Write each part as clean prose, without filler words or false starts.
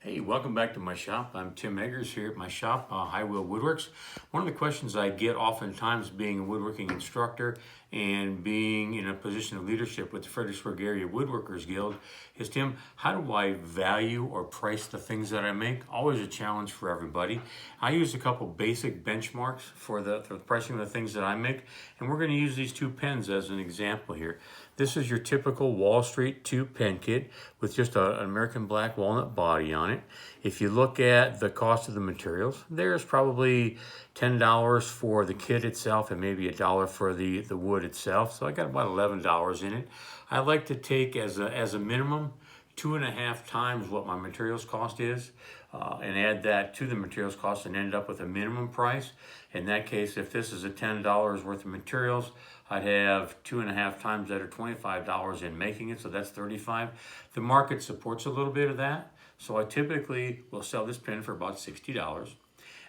Hey, welcome back to my shop. I'm Tim Eggers here at my shop, Highwheel Woodworks. One of the questions I get oftentimes being a woodworking instructor and being in a position of leadership with the Fredericksburg Area Woodworkers Guild is, Tim, how do I value or price the things that I make? Always a challenge for everybody. I use a couple basic benchmarks for the pricing of the things that I make, and we're going to use these two pens as an example here. This is your typical Wall Street 2 pen kit with just an American black walnut body on it. If you look at the cost of the materials, there's probably $10 for the kit itself and maybe $1 for the wood itself. So I got about $11 in it. I like to take as a minimum 2.5 times what my materials cost is and add that to the materials cost and end up with a minimum price. In that case, if this is a $10 worth of materials, I'd have 2.5 times that, or $25 in making it, so that's $35. The market supports a little bit of that, so I typically will sell this pen for about $60.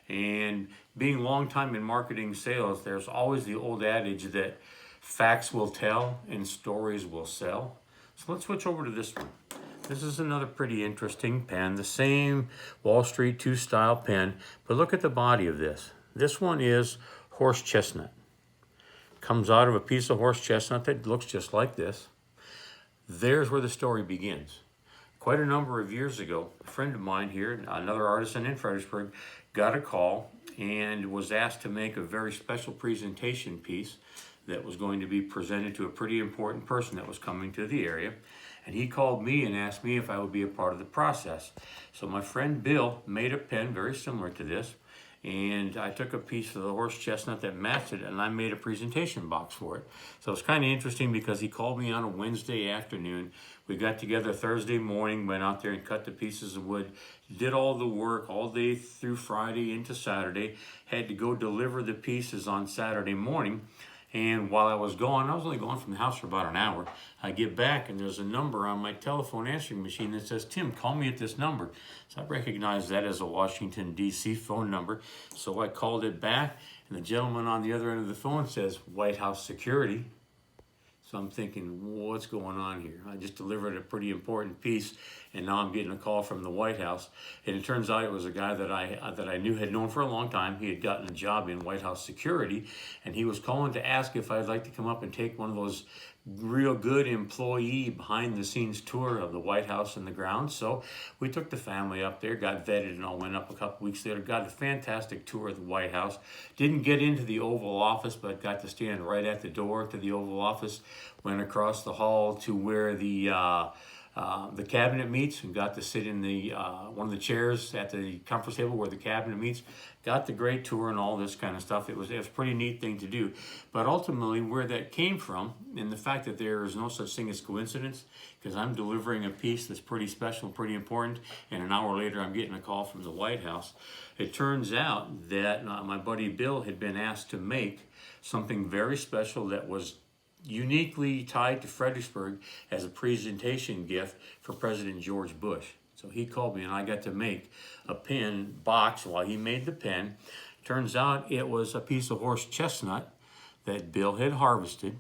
And being long time in marketing sales, there's always the old adage that facts will tell and stories will sell. So let's switch over to this one. This is another pretty interesting pen, the same Wall Street 2 style pen, but look at the body of this. This one is horse chestnut. Comes out of a piece of horse chestnut that looks just like this. There's where the story begins. Quite a number of years ago, a friend of mine here, another artisan in Fredericksburg, got a call and was asked to make a very special presentation piece that was going to be presented to a pretty important person that was coming to the area. And he called me and asked me if I would be a part of the process. So my friend Bill made a pen very similar to this, and I took a piece of the horse chestnut that matched it and I made a presentation box for it. So it's kind of interesting because he called me on a Wednesday afternoon. We got together Thursday morning, went out there and cut the pieces of wood, did all the work all day through Friday into Saturday, had to go deliver the pieces on Saturday morning. And while I was gone, I was only gone from the house for about an hour. I get back and there's a number on my telephone answering machine that says, "Tim, call me at this number." So I recognized that as a Washington, D.C. phone number. So I called it back and the gentleman on the other end of the phone says, "White House Security." So I'm thinking, what's going on here? I just delivered a pretty important piece, and now I'm getting a call from the White House. And it turns out it was a guy that I knew, had known for a long time. He had gotten a job in White House security, and he was calling to ask if I'd like to come up and take one of those real good employee behind-the-scenes tour of the White House and the grounds. So we took the family up there, got vetted, and all went up a couple weeks later. Got a fantastic tour of the White House. Didn't get into the Oval Office, but got to stand right at the door to the Oval Office. Went across the hall to where the cabinet meets and got to sit in the one of the chairs at the conference table where the cabinet meets. Got the great tour and all this kind of stuff. It was a pretty neat thing to do. But ultimately where that came from, and the fact that there is no such thing as coincidence, because I'm delivering a piece that's pretty special, pretty important, and an hour later I'm getting a call from the White House. It turns out that my buddy Bill had been asked to make something very special that was uniquely tied to Fredericksburg as a presentation gift for President George Bush. So he called me and I got to make a pen box while he made the pen. Turns out it was a piece of horse chestnut that Bill had harvested,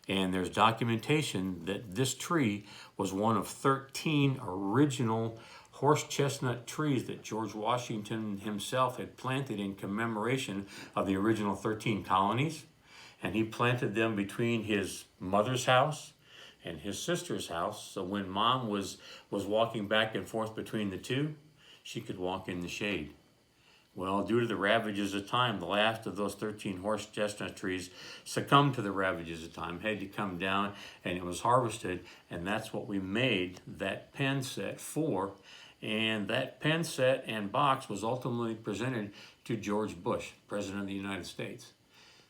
and there's documentation that this tree was one of 13 original horse chestnut trees that George Washington himself had planted in commemoration of the original 13 colonies. And he planted them between his mother's house and his sister's house. So when Mom was walking back and forth between the two, she could walk in the shade. Well, due to the ravages of time, the last of those 13 horse chestnut trees succumbed to the ravages of time, had to come down, and it was harvested, and that's what we made that pen set for. And that pen set and box was ultimately presented to George Bush, President of the United States.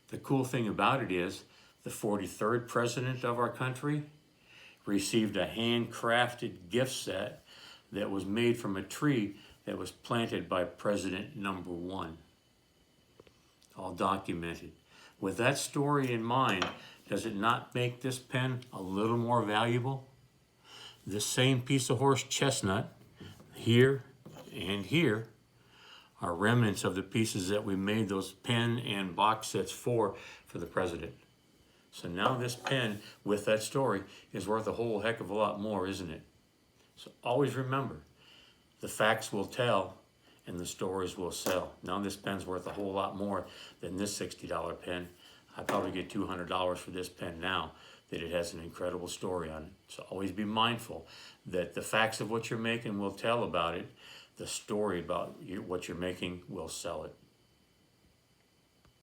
The cool thing about it is the 43rd president of our country received a handcrafted gift set that was made from a tree that was planted by President number 1. All documented. With that story in mind, does it not make this pen a little more valuable? This same piece of horse chestnut, here and here, are remnants of the pieces that we made those pen and box sets for the president. So now this pen with that story is worth a whole heck of a lot more, isn't it? So always remember, The facts will tell and the stories will sell. Now this pen's worth a whole lot more than this $60 pen. I probably get $200 for this pen now, that it has an incredible story on it. So always be mindful that the facts of what you're making will tell about it. The story about what you're making will sell it.